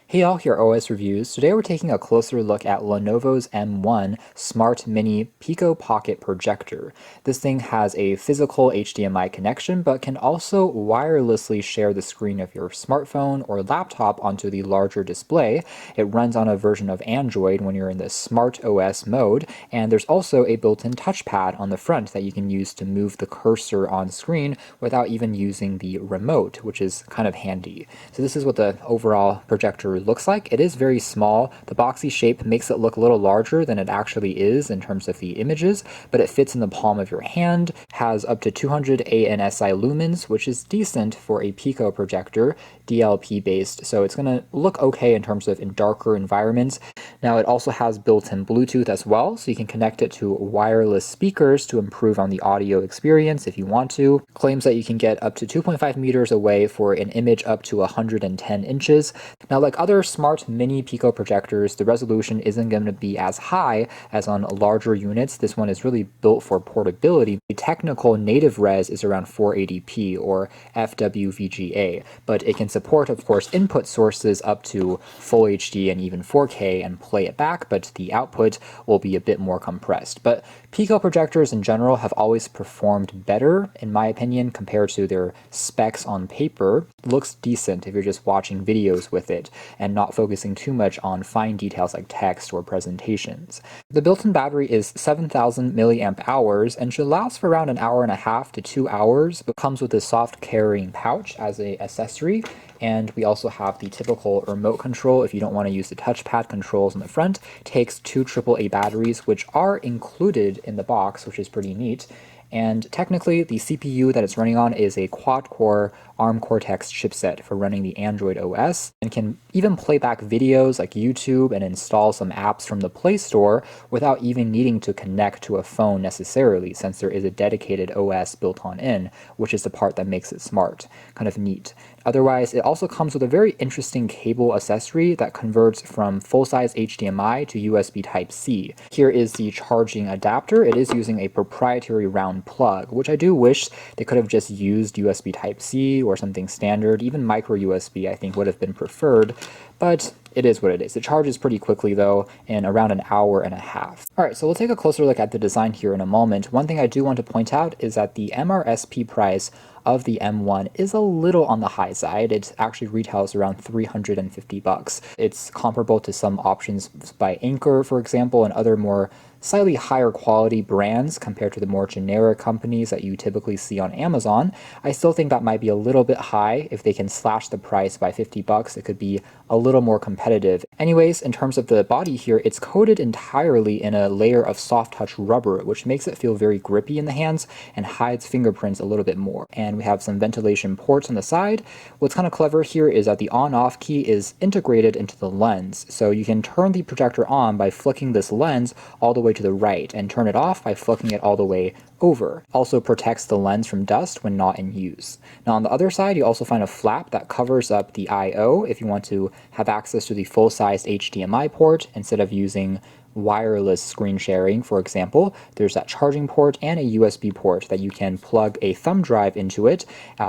Hey all, here are OS Reviews. Today we're taking a closer look at Lenovo's M1 Smart Mini Pico Pocket Projector. This thing has a physical HDMI connection, but can also wirelessly share the screen of your smartphone or laptop onto the larger display. It runs on a version of Android when you're in the Smart OS mode, and there's also a built-in touchpad on the front that you can use to move the cursor on screen without even using the remote, which is kind of handy. So this is what the overall projector looks like. It is very small. The boxy shape makes it look a little larger than it actually is in terms of the images, but it fits in the palm of your hand, has up to 200 ANSI lumens, which is decent for a Pico projector, DLP based, so it's going to look okay in terms of in darker environments. Now it also has built-in Bluetooth as well, so you can connect it to wireless speakers to improve on the audio experience if you want to. Claims that you can get up to 2.5 meters away for an image up to 110 inches. Now, like other smart mini Pico projectors, the resolution isn't going to be as high as on larger units. This one is really built for portability. The technical native res is around 480p or FWVGA, but it can support, of course, input sources up to Full HD and even 4K and play it back, but the output will be a bit more compressed. But Pico projectors in general have always performed better, in my opinion, compared to their specs on paper. It looks decent if you're just watching videos with it and not focusing too much on fine details like text or presentations. The built-in battery is 7,000 milliamp hours and should last for around an hour and a half to 2 hours, but comes with a soft carrying pouch as an accessory. And we also have the typical remote control if you don't want to use the touchpad controls on the front. It takes two AAA batteries, which are included in the box, which is pretty neat. And technically, the CPU that it's running on is a quad-core ARM Cortex chipset for running the Android OS, and can even play back videos like YouTube and install some apps from the Play Store without even needing to connect to a phone necessarily, since there is a dedicated OS built on in, which is the part that makes it smart. Kind of neat. Otherwise, it also comes with a very interesting cable accessory that converts from full-size HDMI to USB Type-C. Here is the charging adapter. It is using a proprietary round plug, which I do wish they could have just used USB Type-C or something standard. Even micro USB I think would have been preferred, but it is what it is. It charges pretty quickly though, in around an hour and a half. Alright, so we'll take a closer look at the design here in a moment. One thing I do want to point out is that the MRSP price of the M1 is a little on the high side. It actually retails around $350. It's comparable to some options by Anker, for example, and other more slightly higher quality brands compared to the more generic companies that you typically see on Amazon. I still think that might be a little bit high. If they can slash the price by $50, it could be a little more competitive. Anyways, in terms of the body here, it's coated entirely in a layer of soft touch rubber, which makes it feel very grippy in the hands and hides fingerprints a little bit more. And we have some ventilation ports on the side. What's kind of clever here is that the on-off key is integrated into the lens, so you can turn the projector on by flicking this lens all the way to the right and turn it off by flicking it all the way over. Also protects the lens from dust when not in use. Now on the other side, you also find a flap that covers up the I/O if you want to have access to the full-sized HDMI port instead of using wireless screen sharing, for example. There's that charging port and a USB port that you can plug a thumb drive into it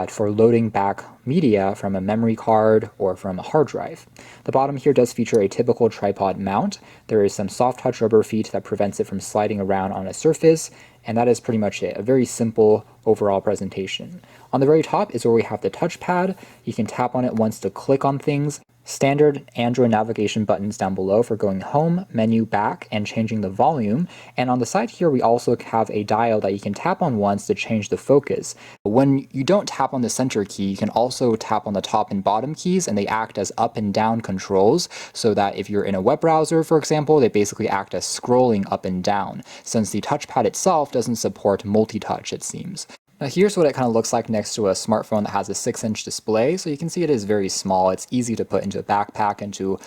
for loading back media from a memory card or from a hard drive. The bottom here does feature a typical tripod mount. There is some soft touch rubber feet that prevents it from sliding around on a surface, and that is pretty much it. A very simple overall presentation. On the very top is where we have the touchpad. You can tap on it once to click on things. Standard Android navigation buttons down below for going home, menu, back, and changing the volume. And on the side here, we also have a dial that you can tap on once to change the focus. When you don't tap on the center key, you can also tap on the top and bottom keys, and they act as up and down controls, so that if you're in a web browser, for example, they basically act as scrolling up and down, since the touchpad itself doesn't support multi-touch, it seems. Now here's what it kind of looks like next to a smartphone that has a 6-inch display. So you can see it is very small. It's easy to put into a backpack, into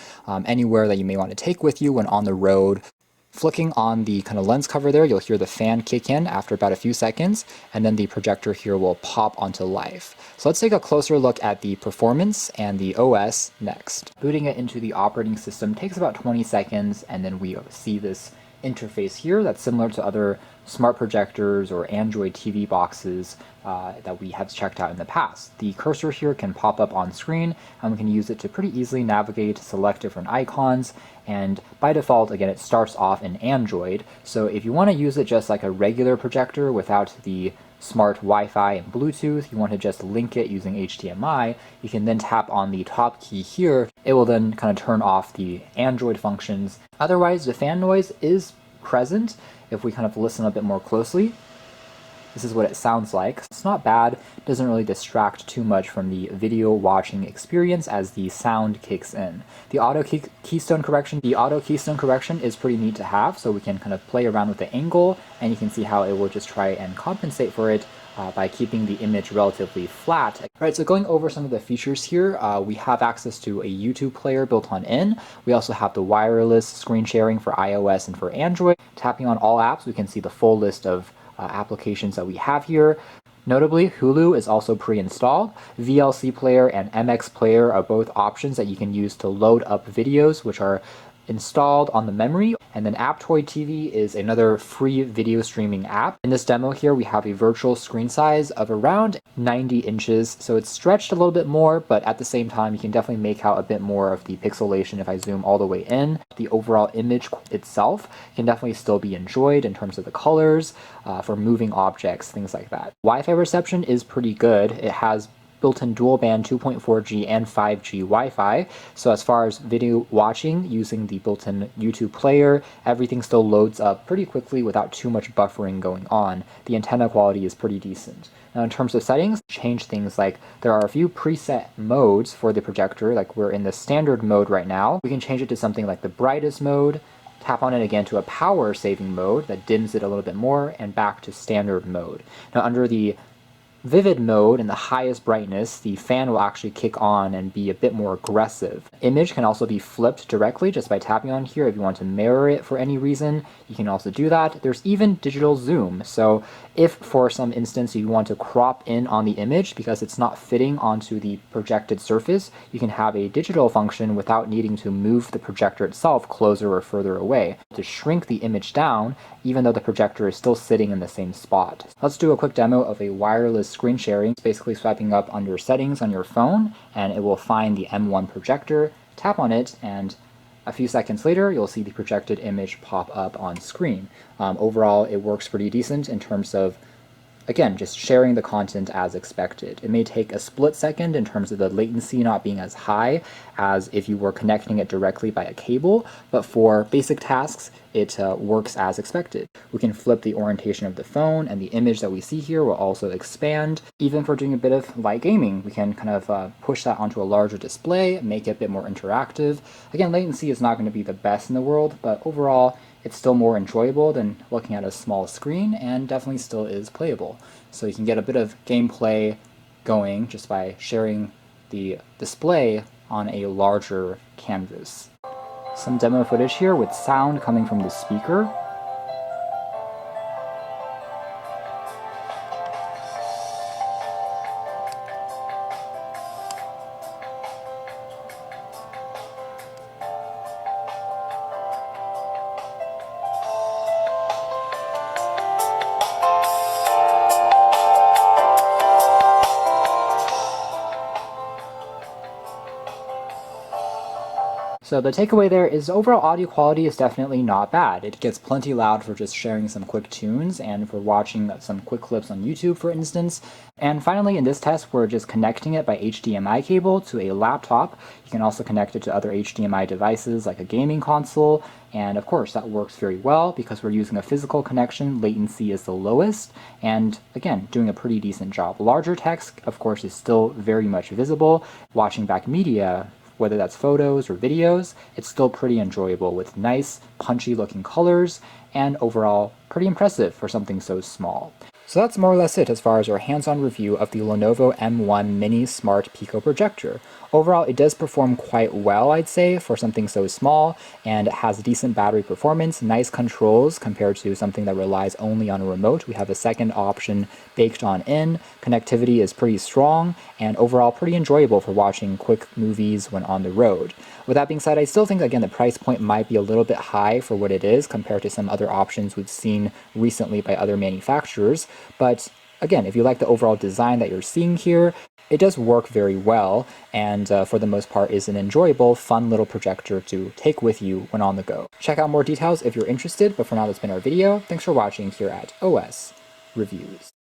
anywhere that you may want to take with you when on the road. Flicking on the kind of lens cover there, you'll hear the fan kick in after about a few seconds, and then the projector here will pop onto life. So let's take a closer look at the performance and the OS next. Booting it into the operating system takes about 20 seconds, and then we see this interface here that's similar to other smart projectors or Android TV boxes that we have checked out in the past. The cursor here can pop up on screen, and we can use it to pretty easily navigate, select different icons, and by default, again, it starts off in Android, so if you want to use it just like a regular projector without the smart Wi-Fi and Bluetooth, you want to just link it using HDMI, you can then tap on the top key here. It will then kind of turn off the Android functions. Otherwise, the fan noise is present. If we kind of listen a bit more closely, this is what it sounds like. It's not bad, doesn't really distract too much from the video watching experience as the sound kicks in. The auto keystone correction is pretty neat to have, so we can kind of play around with the angle, and you can see how it will just try and compensate for it by keeping the image relatively flat. Alright, so going over some of the features here, we have access to a YouTube player built on in. We also have the wireless screen sharing for iOS and for Android. Tapping on all apps, we can see the full list of applications that we have here. Notably, Hulu is also pre-installed. VLC player and MX player are both options that you can use to load up videos, which are installed on the memory. And then Aptoide TV is another free video streaming app. In this demo here, we have a virtual screen size of around 90 inches, so it's stretched a little bit more, but at the same time, you can definitely make out a bit more of the pixelation if I zoom all the way in. The overall image itself can definitely still be enjoyed in terms of the colors, for moving objects, things like that. Wi-Fi reception is pretty good. It has built-in dual-band 2.4G and 5G Wi-Fi, so as far as video watching using the built-in YouTube player, everything still loads up pretty quickly without too much buffering going on. The antenna quality is pretty decent. Now in terms of settings, change things like there are a few preset modes for the projector, like we're in the standard mode right now. We can change it to something like the brightest mode, tap on it again to a power saving mode that dims it a little bit more, and back to standard mode. Now under the vivid mode and the highest brightness, the fan will actually kick on and be a bit more aggressive. Image can also be flipped directly just by tapping on here. If you want to mirror it for any reason, you can also do that. There's even digital zoom, so if for some instance you want to crop in on the image because it's not fitting onto the projected surface, you can have a digital function without needing to move the projector itself closer or further away to shrink the image down even though the projector is still sitting in the same spot. Let's do a quick demo of a wireless screen sharing. It's basically swiping up under settings on your phone and it will find the M1 projector, tap on it, and a few seconds later you'll see the projected image pop up on screen. Overall, it works pretty decent in terms of, again, just sharing the content as expected. It may take a split second in terms of the latency not being as high as if you were connecting it directly by a cable, but for basic tasks, it works as expected. We can flip the orientation of the phone, and the image that we see here will also expand. Even for doing a bit of light gaming, we can kind of push that onto a larger display, make it a bit more interactive. Again, latency is not going to be the best in the world, but overall, it's still more enjoyable than looking at a small screen, and definitely still is playable. So you can get a bit of gameplay going just by sharing the display on a larger canvas. Some demo footage here with sound coming from the speaker. So the takeaway there is overall audio quality is definitely not bad. It gets plenty loud for just sharing some quick tunes and for watching some quick clips on YouTube, for instance. And finally, in this test, we're just connecting it by HDMI cable to a laptop. You can also connect it to other HDMI devices like a gaming console. And of course, that works very well because we're using a physical connection. Latency is the lowest. And again, doing a pretty decent job. Larger text, of course, is still very much visible. Watching back media, whether that's photos or videos, it's still pretty enjoyable with nice, punchy looking colors and overall pretty impressive for something so small. So that's more or less it as far as our hands-on review of the Lenovo M1 Mini Smart Pico Projector. Overall, it does perform quite well, I'd say, for something so small, and it has decent battery performance, nice controls compared to something that relies only on a remote. We have a second option baked on in, connectivity is pretty strong, and overall pretty enjoyable for watching quick movies when on the road. With that being said, I still think, again, the price point might be a little bit high for what it is compared to some other options we've seen recently by other manufacturers. But again, if you like the overall design that you're seeing here, it does work very well, and for the most part is an enjoyable, fun little projector to take with you when on the go. Check out more details if you're interested, but for now that's been our video. Thanks for watching here at OS Reviews.